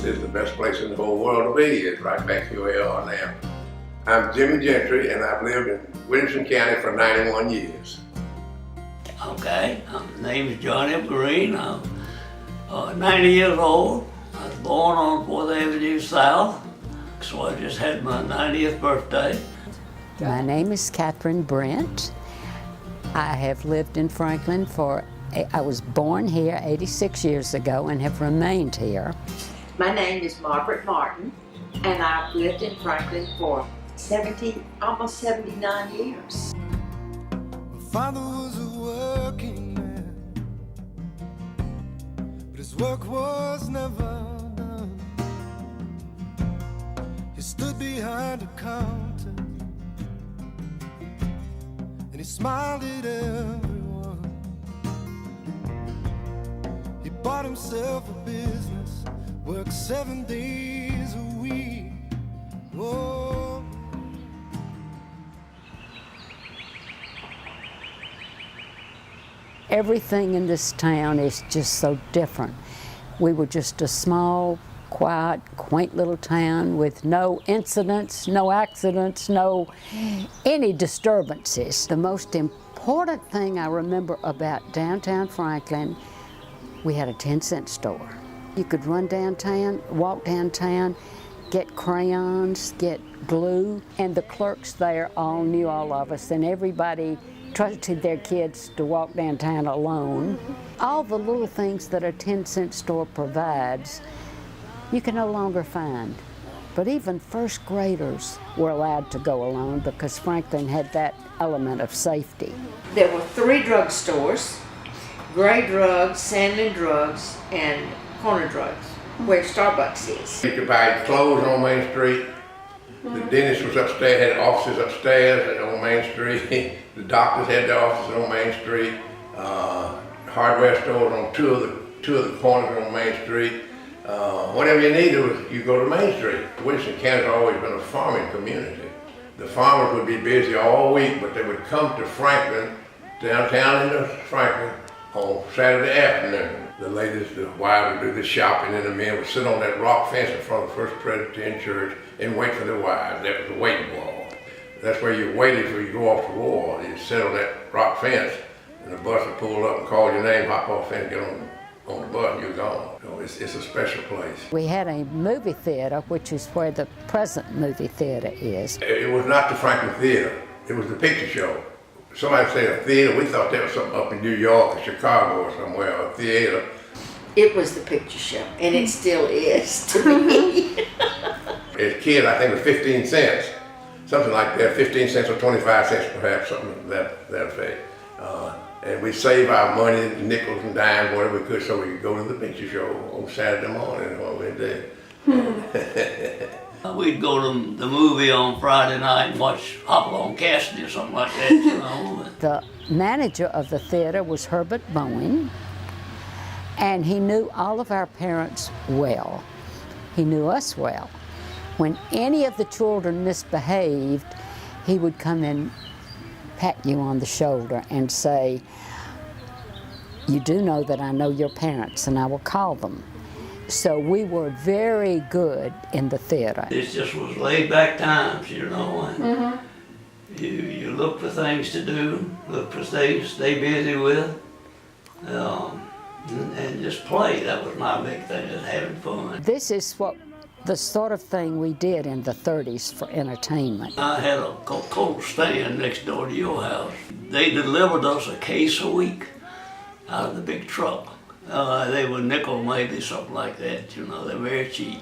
is the best place in the whole world to be. It's right back here where we are now. I'm Jimmy Gentry, and I've lived in Williamson County for 91 years. Okay, my name is Johnny Green. I'm 90 years old. I was born on 4th Avenue South, so I just had my 90th birthday. My name is Catherine Brent. I have lived in Franklin I was born here 86 years ago and have remained here. My name is Margaret Martin, and I've lived in Franklin for almost 79 years. My father was a working man, but his work was never done. He stood behind a counter and he smiled at everyone. He bought himself a business, worked 7 days a week. Whoa. Everything in this town is just so different. We were just a small, quiet, quaint little town with no incidents, no accidents, any disturbances. The most important thing I remember about downtown Franklin, we had a 10-cent store. You could run downtown, walk downtown, get crayons, get glue, and the clerks there all knew all of us, and everybody trusted their kids to walk downtown alone. All the little things that a 10-cent store provides, you can no longer find. But even first graders were allowed to go alone because Franklin had that element of safety. There were 3 drugstores: Gray Drugs, Sandlin Drugs, and Corner Drugs, where Starbucks is. You could buy clothes on Main Street. The dentist was upstairs, had offices upstairs on Main Street. The doctors had their offices on Main Street. Hardware stores on two of the corners on Main Street. Whatever you needed, you go to Main Street. Williamson County has always been a farming community. The farmers would be busy all week, but they would come to Franklin, downtown into Franklin, on Saturday afternoon. The ladies, the wives would do the shopping, and the men would sit on that rock fence in front of the First Presbyterian Church and wait for their wives. That was the waiting wall. That's where you waited till you go off the wall. You'd sit on that rock fence, and the bus would pull up and call your name, hop off the fence, get on the bus, and you're gone. So it's a special place. We had a movie theater, which is where the present movie theater is. It was not the Franklin Theater. It was the picture show. Somebody said a theater, we thought that was something up in New York or Chicago or somewhere, a theater. It was the picture show, and it still is to me. As a kid, I think it was 15 cents, something like that, 15 cents or 25 cents perhaps, something of that effect. And we'd save our money, nickels and dimes, whatever we could, so we could go to the picture show on Saturday morning when we did. We'd go to the movie on Friday night and watch Hopalong Cassidy or something like that, you know. The manager of the theater was Herbert Bowen, and he knew all of our parents well. He knew us well. When any of the children misbehaved, he would come and pat you on the shoulder and say, "You do know that I know your parents and I will call them." So we were very good in the theater. It just was laid back times, you know, and you look for things to do, look for things to stay busy with, and just play. That was my big thing, just having fun. This is the sort of thing we did in the 30s for entertainment. I had a Coca-Cola stand next door to your house. They delivered us a case a week out of the big truck. They were nickel maybe, something like that, you know, they're very cheap.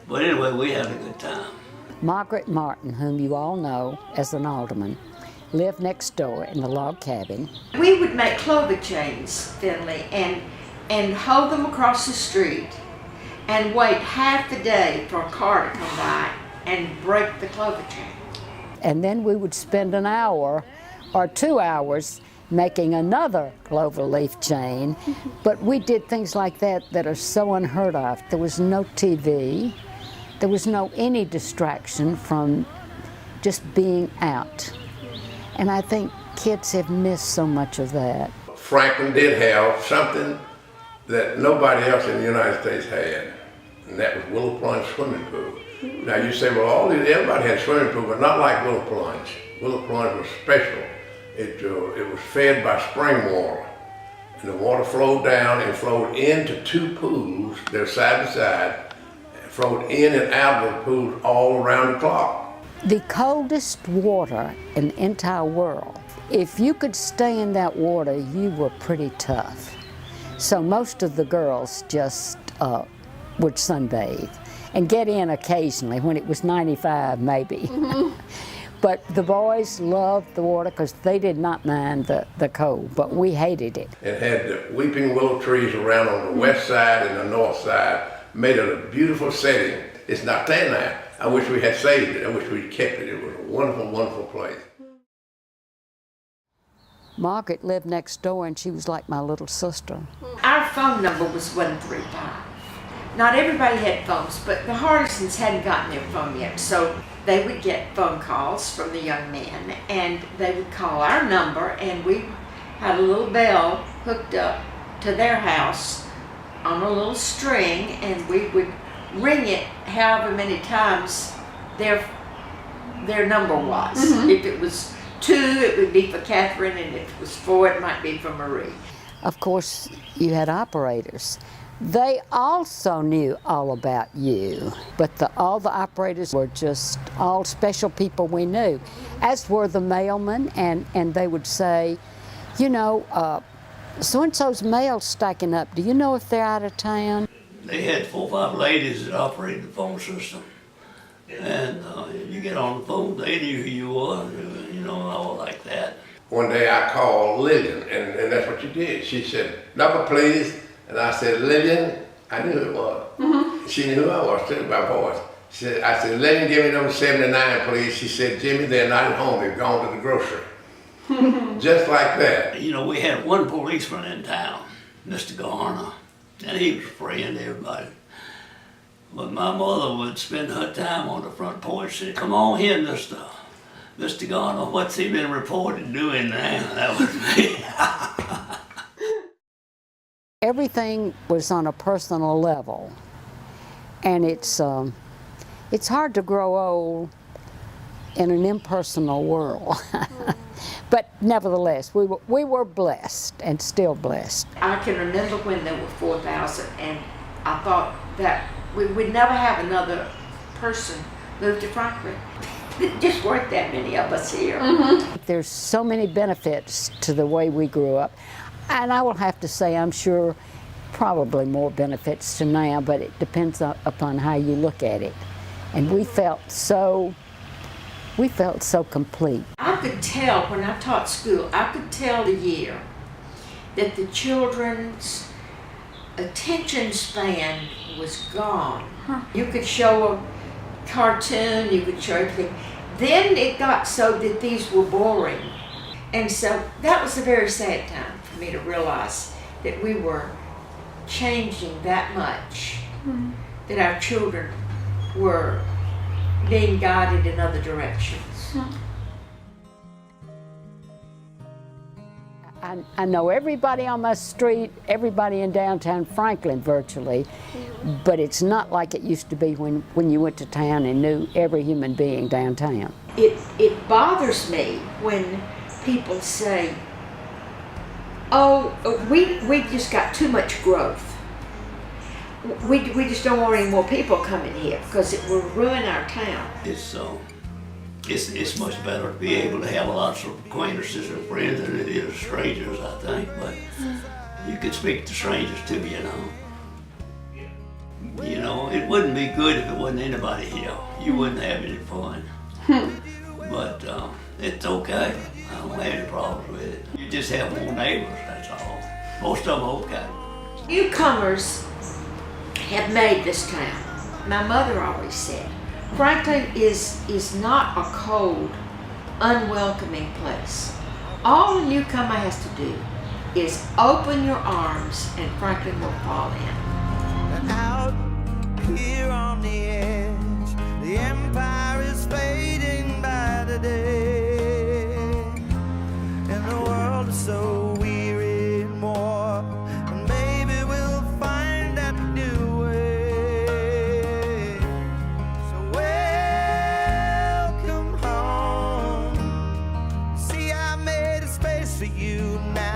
But anyway, we had a good time. Margaret Martin, whom you all know as an alderman, lived next door in the log cabin. We would make clover chains, Finley, and hold them across the street and wait half the day for a car to come by and break the clover chain. And then we would spend an hour or 2 hours making another clover leaf chain. But we did things like that are so unheard of. There was no TV. There was no any distraction from just being out. And I think kids have missed so much of that. Franklin did have something that nobody else in the United States had. and that was Willow Plunge swimming pool. Now you say, well, everybody had swimming pool, but not like Willow Plunge. Willow Plunge was special. It was fed by spring water, and the water flowed down and flowed into two pools. They're side by side, flowed in and out of the pools all around the clock. The coldest water in the entire world. If you could stay in that water, you were pretty tough. So most of the girls just would sunbathe and get in occasionally when it was 95 maybe. But the boys loved the water because they did not mind the cold, but we hated it. It had the weeping willow trees around on the west side and the north side, made it a beautiful setting. It's not there now. I wish we had saved it. I wish we'd kept it. It was a wonderful, wonderful place. Margaret lived next door and she was like my little sister. Our phone number was 135. Not everybody had phones, but the Hardisons hadn't gotten their phone yet, so they would get phone calls from the young men, and they would call our number, and we had a little bell hooked up to their house on a little string, and we would ring it however many times their number was. If it was 2, it would be for Catherine, and if it was 4, it might be for Marie. Of course, you had operators. They also knew all about you, but all the operators were just all special people we knew, as were the mailmen, and they would say, you know, so-and-so's mail's stacking up. Do you know if they're out of town? They had 4 or 5 ladies that operated the phone system. And you get on the phone, they knew who you were, you know, all like that. One day I called Lillian, and that's what she did. She said, number please. And I said, Lillian, I knew who it was. She knew who I was too, by voice. I said, Lillian, give me number 79, please. She said, Jimmy, they're not at home. They've gone to the grocery. Just like that. You know, we had one policeman in town, Mr. Garner, and he was spraying everybody. But my mother would spend her time on the front porch and say, come on here, Mr. Garner, what's he been reported doing now? That was me. Everything was on a personal level, and it's hard to grow old in an impersonal world. But nevertheless, we were blessed and still blessed. I can remember when there were 4,000, and I thought that we would never have another person move to Franklin. There just weren't that many of us here. There's so many benefits to the way we grew up. And I will have to say, I'm sure probably more benefits to now, but it depends upon how you look at it. And we felt so complete. I could tell when I taught school, I could tell the year that the children's attention span was gone. You could show a cartoon, you could show everything. Then it got so that these were boring. And so that was a very sad time for me to realize that we were changing that much, that our children were being guided in other directions. I know everybody on my street, everybody in downtown Franklin virtually, but it's not like it used to be when you went to town and knew every human being downtown. It bothers me when people say, oh, we just got too much growth. We just don't want any more people coming here because it will ruin our town. It's much better to be able to have lots of acquaintances and friends than it is strangers, I think. But you can speak to strangers too, you know. You know, it wouldn't be good if it wasn't anybody here. You wouldn't have any fun. But it's okay. I don't have any problems with it. You just have more neighbors, that's all. Most of them okay. Newcomers have made this town. My mother always said, Franklin is not a cold, unwelcoming place. All a newcomer has to do is open your arms and Franklin will fall in. Out here on the edge, the empire is fading by the day, and the world is so weary and more, and maybe we'll find that new way. for you now.